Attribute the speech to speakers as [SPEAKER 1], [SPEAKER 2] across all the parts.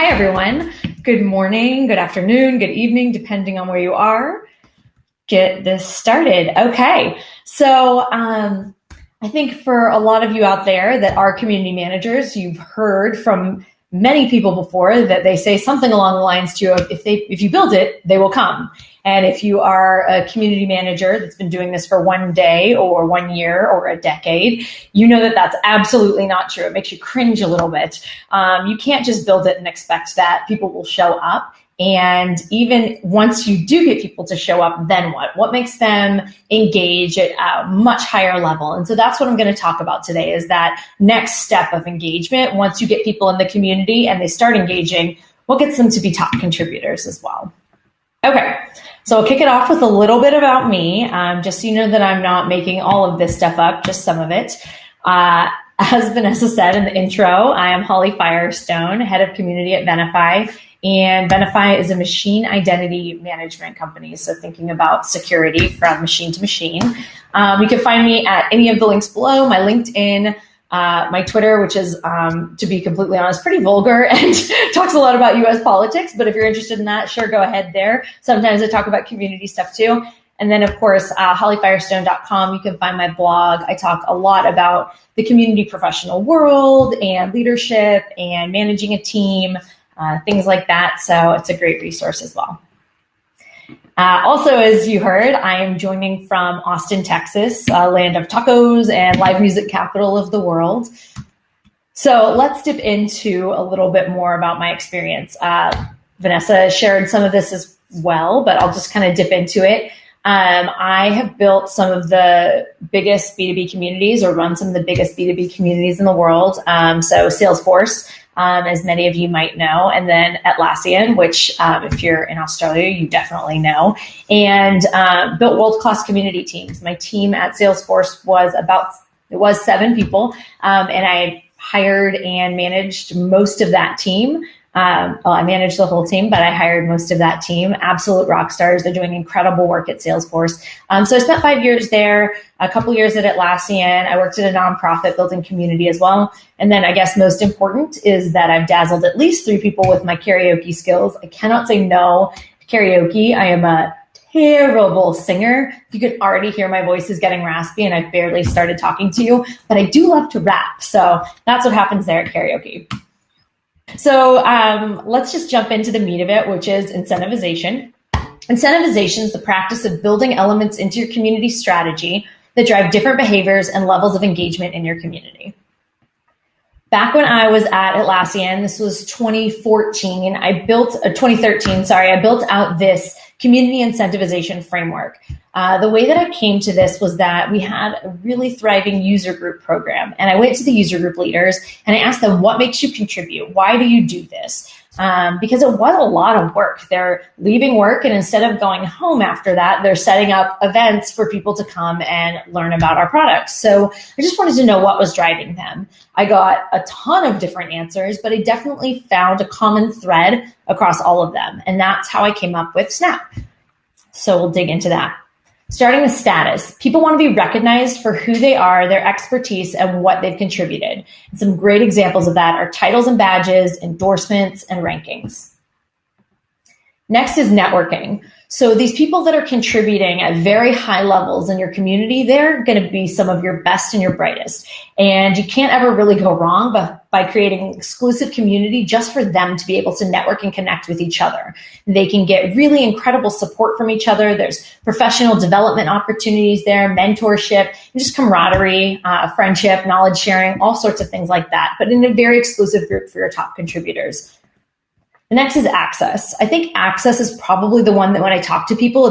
[SPEAKER 1] everyone. Good morning, good afternoon, good evening, depending on where you are. Get this started. Okay, so I think for a lot of you out there that are community managers, you've heard from many people before that they say something along the lines to if you build it, they will come. And if you are a community manager that's been doing this for one day or 1 year or a decade, you know that that's absolutely not true. It makes you cringe a little bit. You can't just build it and expect that people will show up. And even once you do get people to show up, then what? What makes them engage at a much higher level? And so that's what I'm going to talk about today, is that next step of engagement. Once you get people in the community and they start engaging, what gets them to be top contributors as well? Okay, so I'll kick it off with a little bit about me, just so you know that I'm not making all of this stuff up, just some of it. As Vanessa said in the intro, I am Holly Firestone, head of community at Venafi. And Venafi is a machine identity management company. So thinking about security from machine to machine. You can find me at any of the links below, my LinkedIn, my Twitter, which is, to be completely honest, pretty vulgar and talks a lot about US politics. But if you're interested in that, sure, go ahead there. Sometimes I talk about community stuff too. And then, of course, hollyfirestone.com, you can find my blog. I talk a lot about the community professional world and leadership and managing a team, things like that. So it's a great resource as well. Also, as you heard, I am joining from Austin, Texas, land of tacos and live music capital of the world. So let's dip into a little bit more about my experience. Vanessa shared some of this as well, but I'll just kind of dip into it. I have built some of the biggest B2B communities, or run some of the biggest B2B communities in the world. So Salesforce, as many of you might know, and then Atlassian, which if you're in Australia, you definitely know, and built world-class community teams. My team at Salesforce was 7 people, and I hired and managed most of that team. I managed the whole team, but I hired most of that team. Absolute rock stars. They're doing incredible work at Salesforce. So I spent 5 years there, a couple years at Atlassian. I worked at a nonprofit building community as well. And then I guess most important is that I've dazzled at least 3 people with my karaoke skills. I cannot say no to karaoke. I am a terrible singer. You could already hear my voice is getting raspy and I've barely started talking to you, but I do love to rap. So that's what happens there at karaoke. So let's just jump into the meat of it, which is incentivization. Incentivization is the practice of building elements into your community strategy that drive different behaviors and levels of engagement in your community. Back when I was at Atlassian, this was 2013, I built out this community incentivization framework. The way that I came to this was that we had a really thriving user group program. And I went to the user group leaders and I asked them, what makes you contribute? Why do you do this? Because it was a lot of work. They're leaving work, and instead of going home after that, they're setting up events for people to come and learn about our products. So I just wanted to know what was driving them. I got a ton of different answers, but I definitely found a common thread across all of them. And that's how I came up with Snap. So we'll dig into that. Starting with status, people want to be recognized for who they are, their expertise, and what they've contributed. And some great examples of that are titles and badges, endorsements, and rankings. Next is networking. So these people that are contributing at very high levels in your community, they're going to be some of your best and your brightest. And you can't ever really go wrong by creating an exclusive community just for them to be able to network and connect with each other. They can get really incredible support from each other. There's professional development opportunities there, mentorship, and just camaraderie, friendship, knowledge sharing, all sorts of things like that, but in a very exclusive group for your top contributors. The next is access. I think access is probably the one that when I talk to people,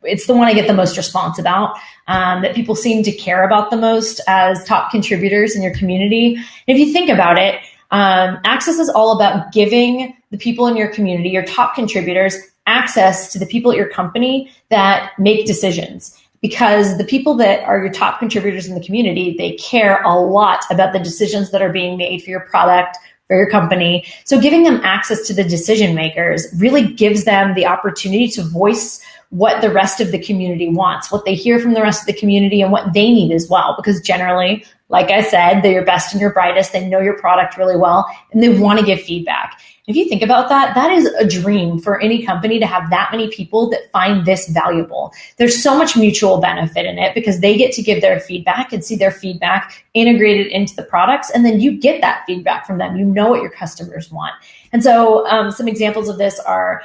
[SPEAKER 1] it's the one I get the most response about, that people seem to care about the most as top contributors in your community. And if you think about it, access is all about giving the people in your community, your top contributors, access to the people at your company that make decisions. Because the people that are your top contributors in the community, they care a lot about the decisions that are being made for your product, for your company. So giving them access to the decision makers really gives them the opportunity to voice what the rest of the community wants, what they hear from the rest of the community, and what they need as well. Because generally, like I said, they're your best and your brightest. They know your product really well, and they want to give feedback. If you think about that, that is a dream for any company to have that many people that find this valuable. There's so much mutual benefit in it because they get to give their feedback and see their feedback integrated into the products. And then you get that feedback from them. You know what your customers want. And so some examples of this are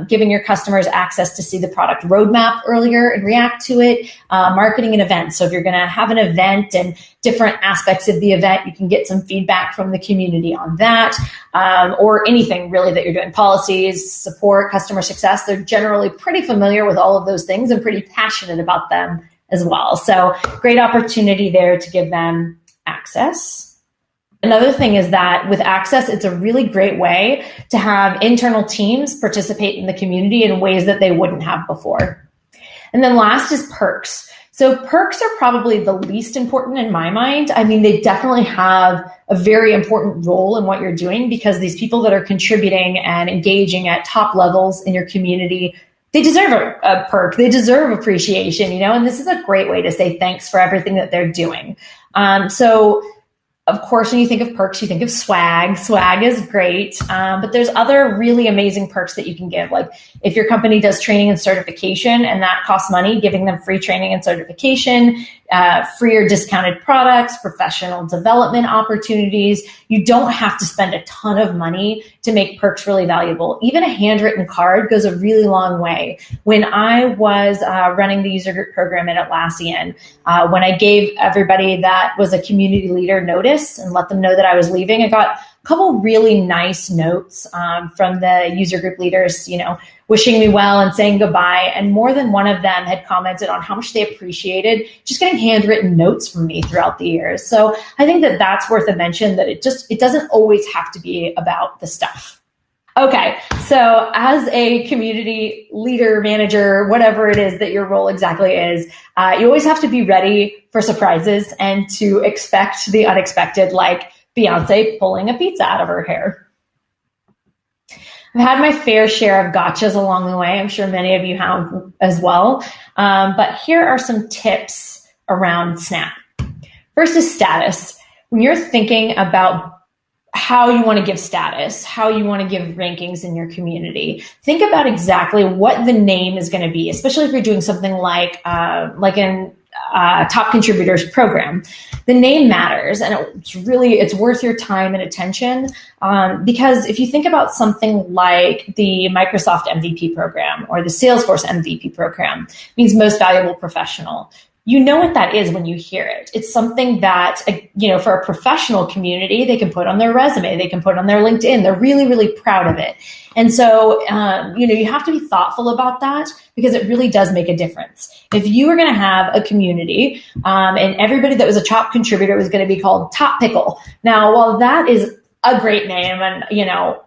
[SPEAKER 1] giving your customers access to see the product roadmap earlier and react to it, marketing an event. So if you're going to have an event and different aspects of the event, you can get some feedback from the community on that, or anything really that you're doing, policies, support, customer success. They're generally pretty familiar with all of those things and pretty passionate about them as well. So great opportunity there to give them access. Another thing is that with access, it's a really great way to have internal teams participate in the community in ways that they wouldn't have before. And then last is perks. So perks are probably the least important in my mind. I mean, they definitely have a very important role in what you're doing because these people that are contributing and engaging at top levels in your community, they deserve a perk. They deserve appreciation, and this is a great way to say thanks for everything that they're doing. So of course, when you think of perks, you think of swag. Swag is great, but there's other really amazing perks that you can give. Like if your company does training and certification and that costs money, giving them free training and certification, free or discounted products, professional development opportunities. You don't have to spend a ton of money to make perks really valuable. Even a handwritten card goes a really long way. When I was running the user group program at Atlassian, when I gave everybody that was a community leader notice and let them know that I was leaving, I got a couple really nice notes from the user group leaders, wishing me well and saying goodbye. And more than one of them had commented on how much they appreciated just getting handwritten notes from me throughout the years. So I think that that's worth a mention, that it doesn't always have to be about the stuff. Okay, so as a community leader, manager, whatever it is that your role exactly is, you always have to be ready for surprises and to expect the unexpected, like Beyonce pulling a pizza out of her hair. I've had my fair share of gotchas along the way. I'm sure many of you have as well. But here are some tips around Snap. First is status. When you're thinking about how you want to give status, how you want to give rankings in your community, think about exactly what the name is going to be, especially if you're doing something like an top contributors program. The name matters, and it's worth your time and attention, because if you think about something like the Microsoft MVP program or the Salesforce MVP program, it means most valuable professional. You know what that is when you hear it. It's something that, for a professional community, they can put on their resume, they can put on their LinkedIn. They're really, really proud of it. And so, you have to be thoughtful about that because it really does make a difference. If you are going to have a community and everybody that was a top contributor was going to be called Top Pickle. Now, while that is a great name and,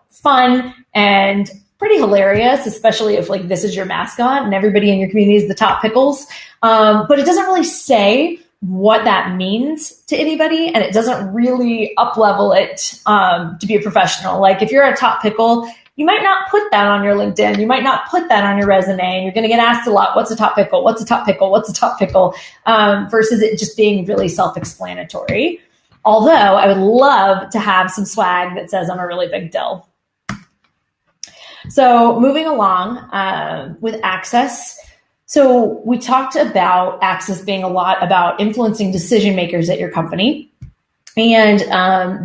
[SPEAKER 1] fun and pretty hilarious, especially if this is your mascot and everybody in your community is the Top Pickles. But it doesn't really say what that means to anybody, and it doesn't really up-level it to be a professional. Like if you're a Top Pickle, you might not put that on your LinkedIn. You might not put that on your resume, and you're going to get asked a lot, what's a Top Pickle? What's a Top Pickle? What's a Top Pickle? Versus it just being really self-explanatory. Although I would love to have some swag that says I'm a really big dill. So moving along with access. So we talked about access being a lot about influencing decision makers at your company. And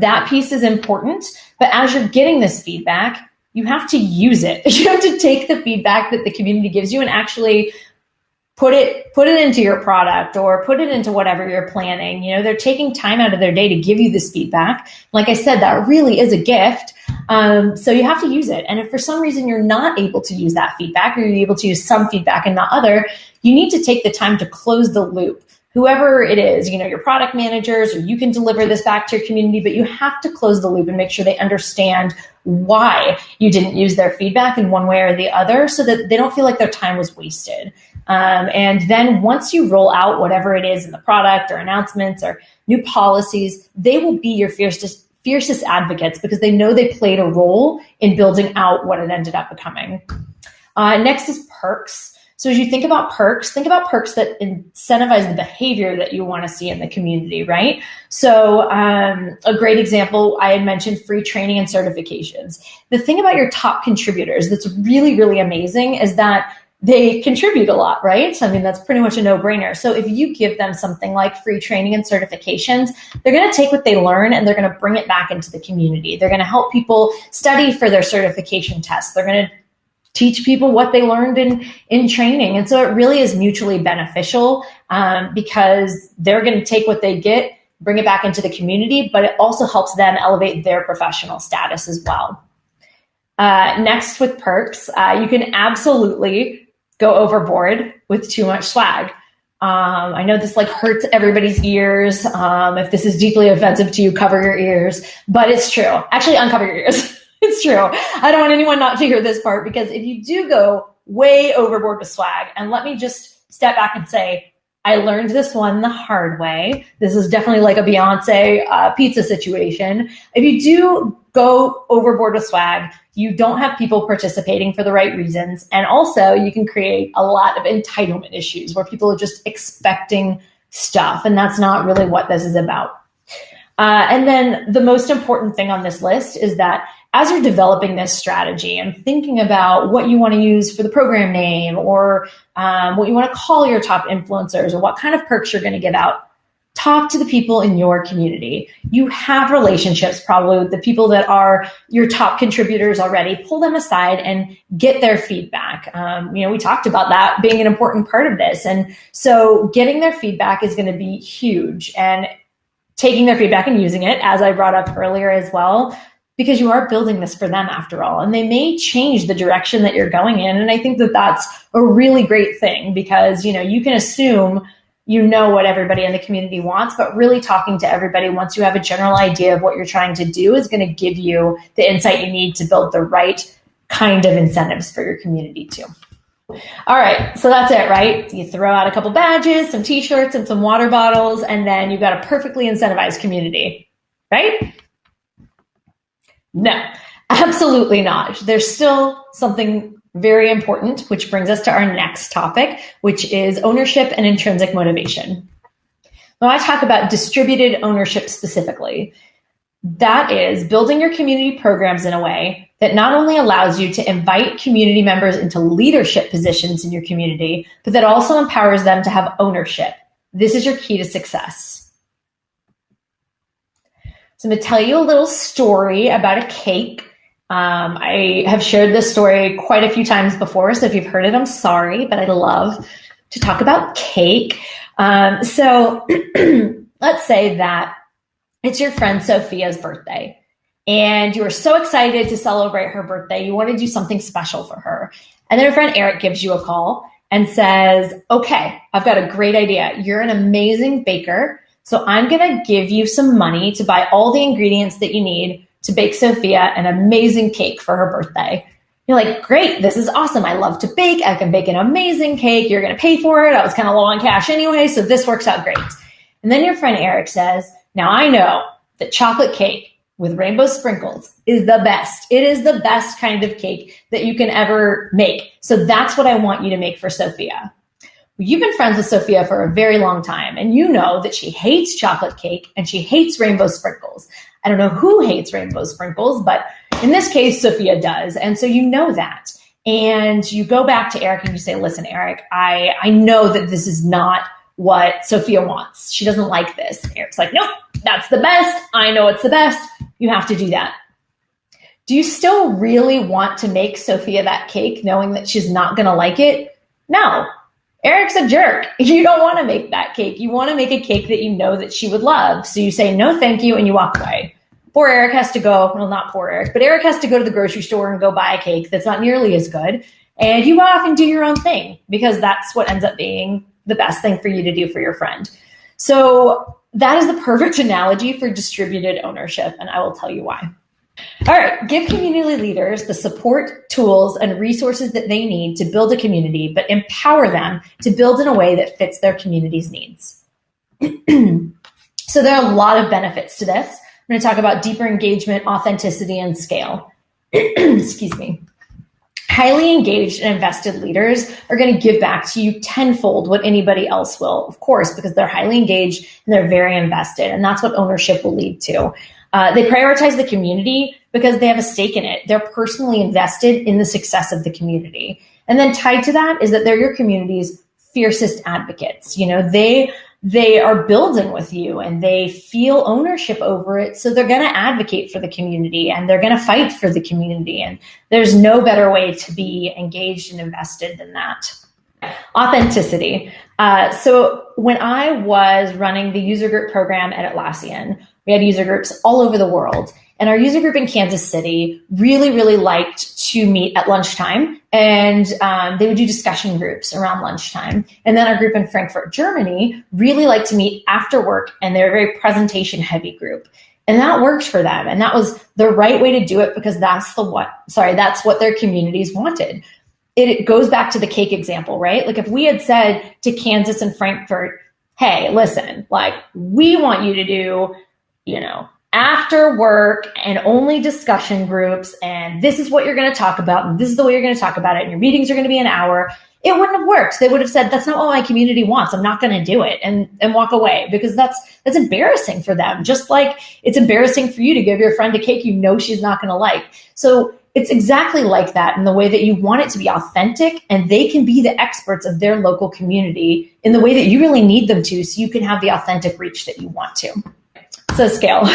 [SPEAKER 1] that piece is important. But as you're getting this feedback, you have to use it. You have to take the feedback that the community gives you and actually put it into your product or put it into whatever you're planning. They're taking time out of their day to give you this feedback. Like I said, that really is a gift. So you have to use it. And if for some reason you're not able to use that feedback, or you're able to use some feedback and not other, you need to take the time to close the loop. Whoever it is, your product managers, or you can deliver this back to your community, but you have to close the loop and make sure they understand why you didn't use their feedback in one way or the other so that they don't feel like their time was wasted. And then once you roll out whatever it is in the product or announcements or new policies, they will be your fiercest advocates because they know they played a role in building out what it ended up becoming. Next is perks. So as you think about perks that incentivize the behavior that you want to see in the community, right? So a great example, I had mentioned free training and certifications. The thing about your top contributors that's really, really amazing is that they contribute a lot, right? I mean, that's pretty much a no-brainer. So if you give them something like free training and certifications, they're going to take what they learn and they're going to bring it back into the community. They're going to help people study for their certification tests. They're going to teach people what they learned in training. And so it really is mutually beneficial because they're going to take what they get, bring it back into the community, but it also helps them elevate their professional status as well. Next, with perks, you can absolutely go overboard with too much swag. I know this hurts everybody's ears. If this is deeply offensive to you, cover your ears, but it's true. Actually, uncover your ears. It's true. I don't want anyone not to hear this part, because if you do go way overboard with swag, and let me just step back and say, I learned this one the hard way. This is definitely like a Beyonce pizza situation. If you do go overboard with swag, you don't have people participating for the right reasons. And also you can create a lot of entitlement issues where people are just expecting stuff. And that's not really what this is about. And then the most important thing on this list is that as you're developing this strategy and thinking about what you want to use for the program name, or what you want to call your top influencers, or what kind of perks you're going to give out, talk to the people in your community. You have relationships probably with the people that are your top contributors already. Pull them aside and get their feedback. We talked about that being an important part of this. And so getting their feedback is going to be huge, and taking their feedback and using it, as I brought up earlier as well, because you are building this for them after all, and they may change the direction that you're going in. And I think that that's a really great thing, because, you can assume what everybody in the community wants, but really talking to everybody once you have a general idea of what you're trying to do is going to give you the insight you need to build the right kind of incentives for your community too. All right, so that's it, right? You throw out a couple badges, some t-shirts, and some water bottles, and then you've got a perfectly incentivized community, right? No, absolutely not. There's still something very important, which brings us to our next topic, which is ownership and intrinsic motivation. When I talk about distributed ownership specifically, that is building your community programs in a way that not only allows you to invite community members into leadership positions in your community, but that also empowers them to have ownership. This is your key to success. So I'm going to tell you a little story about a cake. I have shared this story quite a few times before, so if you've heard it, I'm sorry, but I love to talk about cake. So let's say that it's your friend Sophia's birthday, and you are so excited to celebrate her birthday. You want to do something special for her. And then her friend Eric gives you a call and says, okay, I've got a great idea. You're an amazing baker, so I'm going to give you some money to buy all the ingredients that you need to bake Sophia an amazing cake for her birthday. You're like, great, this is awesome. I love to bake. I can bake an amazing cake. You're going to pay for it. I was kind of low on cash anyway, so this works out great. And then your friend Eric says, now I know that chocolate cake with rainbow sprinkles is the best. It is the best kind of cake that you can ever make. So that's what I want you to make for Sophia. Well, you've been friends with Sophia for a very long time, and you know that she hates chocolate cake and she hates rainbow sprinkles. I don't know who hates rainbow sprinkles, but in this case, Sophia does. And so you know that. And you go back to Eric and you say, listen, Eric, I know that this is not what Sophia wants. She doesn't like this. And Eric's like, nope, that's the best. I know it's the best. You have to do that. Do you still really want to make Sophia that cake knowing that she's not going to like it? No. Eric's a jerk. You don't want to make that cake. You want to make a cake that you know that she would love. So you say, no, thank you, and you walk away. Poor Eric has to go, well, not poor Eric, but Eric has to go to the grocery store and go buy a cake that's not nearly as good. And you go off and do your own thing, because that's what ends up being the best thing for you to do for your friend. So that is the perfect analogy for distributed ownership, and I will tell you why. All right, give community leaders the support, tools, and resources that they need to build a community, but empower them to build in a way that fits their community's needs. So there are a lot of benefits to this. I'm going to talk about deeper engagement, authenticity, and scale. Excuse me. highly engaged and invested leaders are going to give back to you tenfold what anybody else will, of course, because they're highly engaged and they're very invested. And that's what ownership will lead to. They prioritize the community because they have a stake in it. They're personally invested in the success of the community. And then tied to that is that they're your community's fiercest advocates. They are building with you and they feel ownership over it. So they're going to advocate for the community and they're going to fight for the community. And there's no better way to be engaged and invested than that. Authenticity. So when I was running the user group program at Atlassian, we had user groups all over the world. And our user group in Kansas City really, really liked to meet at lunchtime. And they would do discussion groups around lunchtime. And then our group in Frankfurt, Germany, really liked to meet after work. And they're a very presentation heavy group. And that worked for them. And that was the right way to do it because that's what their communities wanted. It goes back to the cake example, right? Like if we had said to Kansas and Frankfurt, hey, listen, like we want you to do, after work and only discussion groups, and this is what you're going to talk about, and this is the way you're going to talk about it, and your meetings are going to be an hour, it wouldn't have worked. They would have said, that's not what my community wants. I'm not going to do it, and walk away because that's embarrassing for them. Just like it's embarrassing for you to give your friend a cake she's not going to like. So it's exactly like that in the way that you want it to be authentic and they can be the experts of their local community in the way that you really need them to, so you can have the authentic reach that you want to. So scale.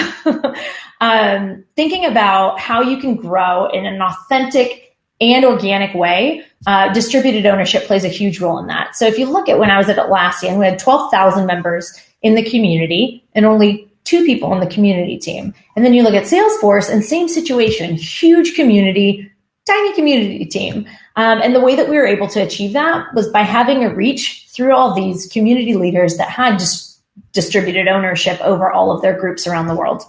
[SPEAKER 1] Thinking about how you can grow in an authentic and organic way, distributed ownership plays a huge role in that. So if you look at when I was at Atlassian, we had 12,000 members in the community and only 2 people on the community team. And then you look at Salesforce and same situation, huge community, tiny community team. And the way that we were able to achieve that was by having a reach through all these community leaders that had just distributed ownership over all of their groups around the world.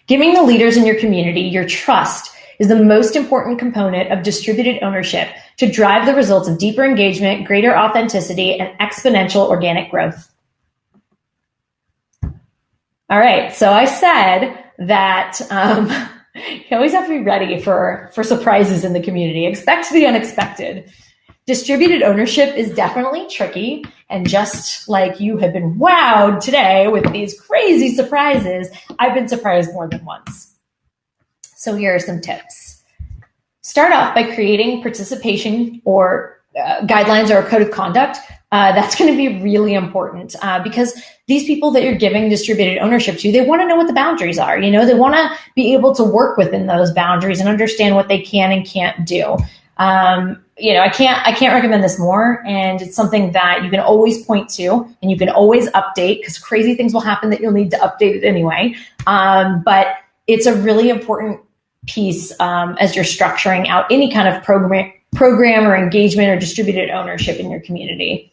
[SPEAKER 1] Giving the leaders in your community your trust is the most important component of distributed ownership to drive the results of deeper engagement, greater authenticity, and exponential organic growth. All right, so I said that you always have to be ready for surprises in the community. Expect the unexpected. Distributed ownership is definitely tricky, and just like you have been wowed today with these crazy surprises, I've been surprised more than once. So here are some tips. Start off by creating participation or guidelines or a code of conduct. That's going to be really important because these people that you're giving distributed ownership to, they want to know what the boundaries are. They want to be able to work within those boundaries and understand what they can and can't do. I can't recommend this more. And it's something that you can always point to and you can always update because crazy things will happen that you'll need to update it anyway. But it's a really important piece as you're structuring out any kind of program or engagement or distributed ownership in your community.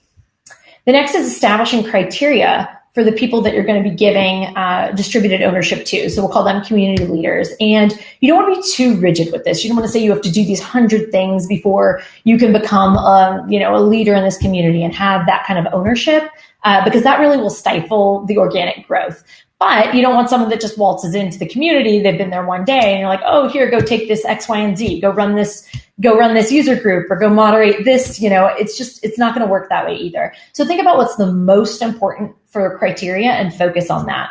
[SPEAKER 1] The next is establishing criteria for the people that you're going to be giving distributed ownership to. So we'll call them community leaders. And you don't want to be too rigid with this. You don't want to say you have to do these 100 things before you can become a leader in this community and have that kind of ownership, because that really will stifle the organic growth. But you don't want someone that just waltzes into the community. They've been there one day and you're like, oh, here, go take this X, Y, and Z. Go run this user group or go moderate this. It's not going to work that way either. So think about what's the most important for criteria and focus on that.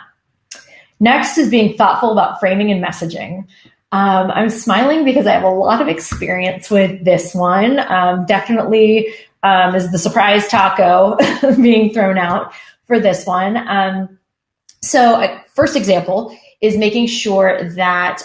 [SPEAKER 1] Next is being thoughtful about framing and messaging. I'm smiling because I have a lot of experience with this one. Definitely is the surprise taco being thrown out for this one. So first example is making sure that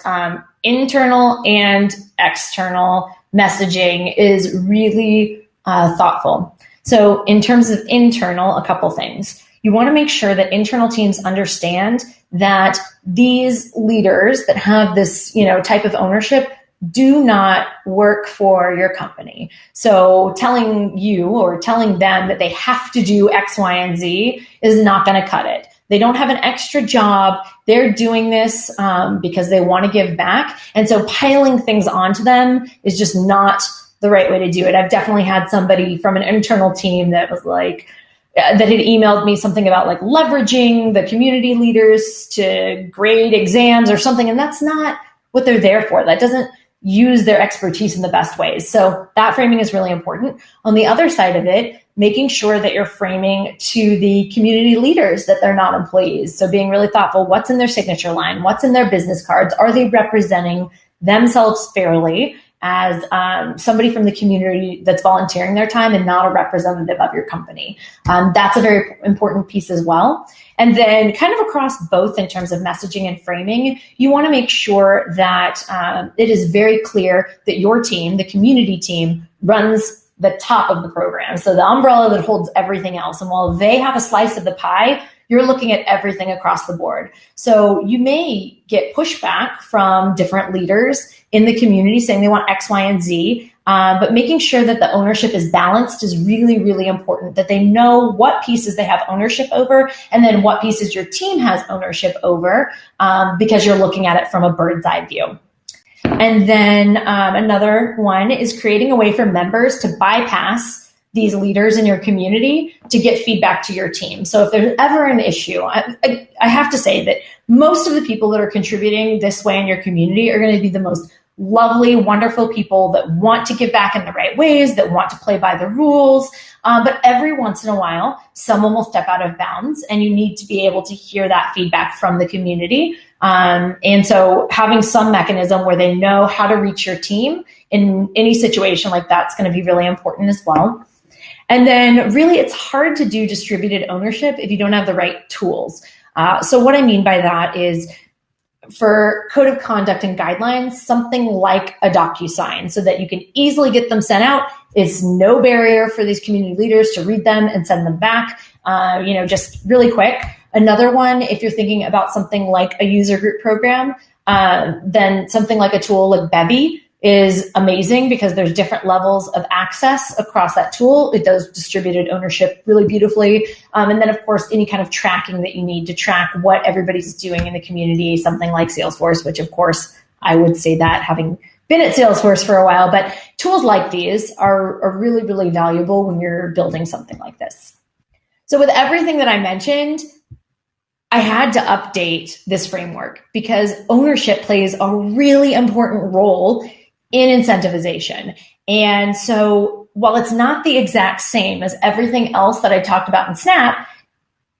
[SPEAKER 1] internal and external messaging is really thoughtful. So in terms of internal, a couple things. You want to make sure that internal teams understand that these leaders that have this, type of ownership do not work for your company. So telling you or telling them that they have to do X, Y, and Z is not going to cut it. They don't have an extra job. They're doing this because they want to give back. And so piling things onto them is just not the right way to do it. I've definitely had somebody from an internal team that was like, that had emailed me something about like leveraging the community leaders to grade exams or something. And that's not what they're there for. That doesn't use their expertise in the best ways. So that framing is really important. On the other side of it, making sure that you're framing to the community leaders that they're not employees. So being really thoughtful, what's in their signature line? What's in their business cards? Are they representing themselves fairly as somebody from the community that's volunteering their time and not a representative of your company? That's a very important piece as well. And then kind of across both in terms of messaging and framing, you want to make sure that it is very clear that your team, the community team, runs the top of the program. So the umbrella that holds everything else. And while they have a slice of the pie, you're looking at everything across the board. So you may get pushback from different leaders in the community saying they want X, Y, and Z, but making sure that the ownership is balanced is really, really important, that they know what pieces they have ownership over and then what pieces your team has ownership over, because you're looking at it from a bird's eye view. And then another one is creating a way for members to bypass these leaders in your community to get feedback to your team. So if there's ever an issue, I have to say that most of the people that are contributing this way in your community are going to be the most lovely, wonderful people that want to give back in the right ways, that want to play by the rules. But every once in a while, someone will step out of bounds, and you need to be able to hear that feedback from the community. And so having some mechanism where they know how to reach your team in any situation like that's going to be really important as well. And then really, it's hard to do distributed ownership if you don't have the right tools. So what I mean by that is, for code of conduct and guidelines, something like a DocuSign so that you can easily get them sent out. It's no barrier for these community leaders to read them and send them back, just really quick. Another one, if you're thinking about something like a user group program, then something like a tool like Bevy is amazing because there's different levels of access across that tool. It does distributed ownership really beautifully. And then, of course, any kind of tracking that you need to track what everybody's doing in the community, something like Salesforce, which, of course, I would say that having been at Salesforce for a while. But tools like these are really, really valuable when you're building something like this. So with everything that I mentioned, I had to update this framework because ownership plays a really important role in incentivization. And so while it's not the exact same as everything else that I talked about in Snap,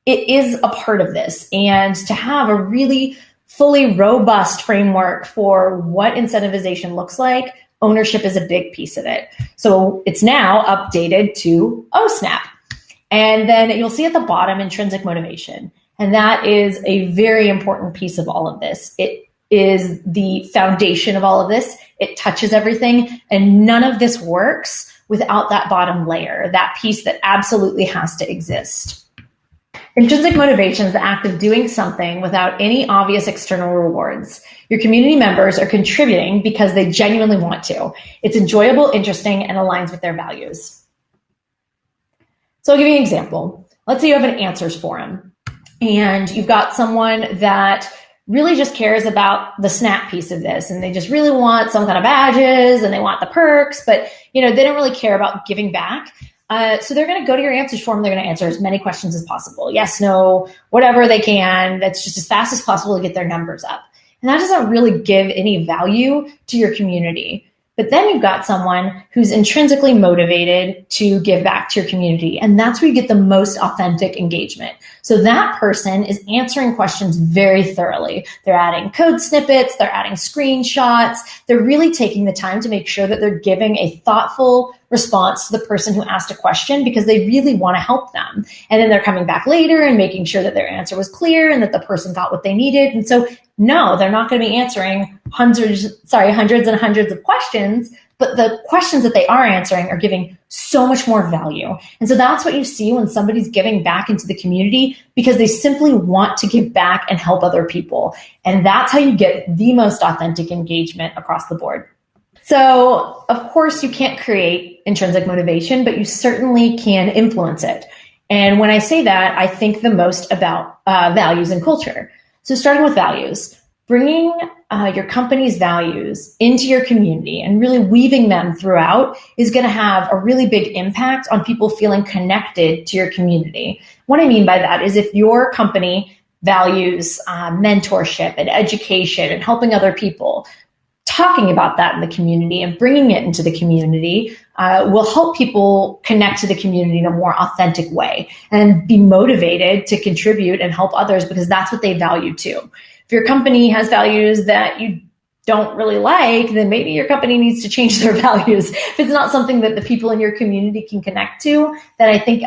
[SPEAKER 1] it is a part of this. And to have a really fully robust framework for what incentivization looks like, ownership is a big piece of it. So it's now updated to OSNAP. And then you'll see at the bottom intrinsic motivation. And that is a very important piece of all of this. It is the foundation of all of this. It touches everything, and none of this works without that bottom layer, that piece that absolutely has to exist. Intrinsic motivation is the act of doing something without any obvious external rewards. Your community members are contributing because they genuinely want to. It's enjoyable, interesting, and aligns with their values. So I'll give you an example. Let's say you have an answers forum, and you've got someone that really just cares about the Snap piece of this, and they just really want some kind of badges and they want the perks, but they don't really care about giving back. So they're going to go to your answers form. They're going to answer as many questions as possible. Yes, no, whatever they can. That's just as fast as possible to get their numbers up. And that doesn't really give any value to your community. But then you've got someone who's intrinsically motivated to give back to your community. And that's where you get the most authentic engagement. So that person is answering questions very thoroughly. They're adding code snippets, they're adding screenshots. They're really taking the time to make sure that they're giving a thoughtful response to the person who asked a question because they really want to help them. And then they're coming back later and making sure that their answer was clear and that the person got what they needed. And so no, they're not going to be answering hundreds and hundreds of questions, but the questions that they are answering are giving so much more value. And so that's what you see when somebody's giving back into the community because they simply want to give back and help other people. And that's how you get the most authentic engagement across the board. So, of course, you can't create intrinsic motivation, but you certainly can influence it. And when I say that, I think the most about values and culture. So starting with values, bringing your company's values into your community and really weaving them throughout is going to have a really big impact on people feeling connected to your community. What I mean by that is if your company values mentorship and education and helping other people, talking about that in the community and bringing it into the community will help people connect to the community in a more authentic way and be motivated to contribute and help others because that's what they value too. If your company has values that you don't really like, then maybe your company needs to change their values. If it's not something that the people in your community can connect to, then I think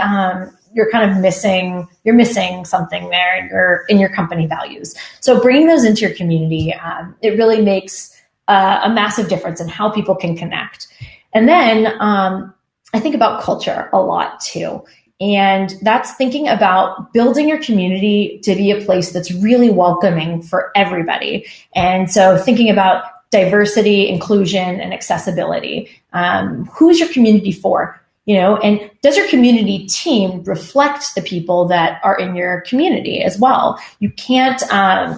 [SPEAKER 1] you're kind of missing something there in your company values. So bringing those into your community, it really makes a massive difference in how people can connect. And then I think about culture a lot too. And that's thinking about building your community to be a place that's really welcoming for everybody. And so thinking about diversity, inclusion, and accessibility. Who is your community for? And does your community team reflect the people that are in your community as well? You can't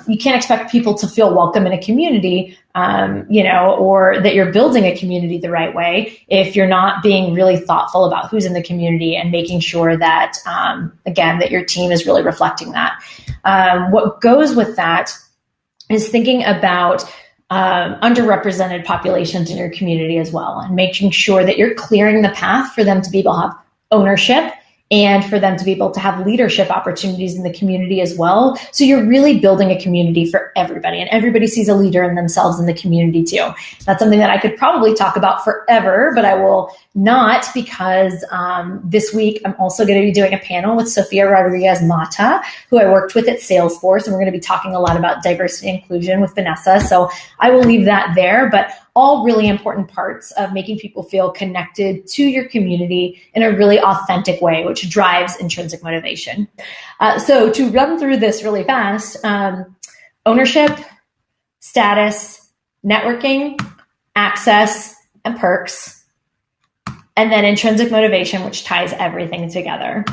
[SPEAKER 1] expect people to feel welcome in a community, or that you're building a community the right way if you're not being really thoughtful about who's in the community and making sure that, again, that your team is really reflecting that. What goes with that is thinking about underrepresented populations in your community as well, and making sure that you're clearing the path for them to be able to have ownership and for them to be able to have leadership opportunities in the community as well. So you're really building a community for everybody, and everybody sees a leader in themselves in the community too. That's something that I could probably talk about forever, but I will not, because this week I'm also going to be doing a panel with Sofia Rodriguez Mata, who I worked with at Salesforce, and we're going to be talking a lot about diversity and inclusion with Vanessa. So I will leave that there, but all really important parts of making people feel connected to your community in a really authentic way, which drives intrinsic motivation. So to run through this really fast, ownership, status, networking, access, and perks, and then intrinsic motivation, which ties everything together.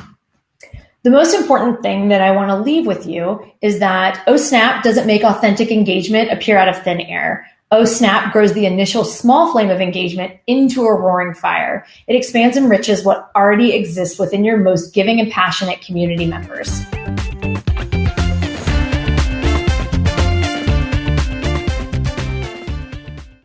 [SPEAKER 1] The most important thing that I want to leave with you is that OSNAP doesn't make authentic engagement appear out of thin air. OSNAP grows the initial small flame of engagement into a roaring fire. It expands and enriches what already exists within your most giving and passionate community members.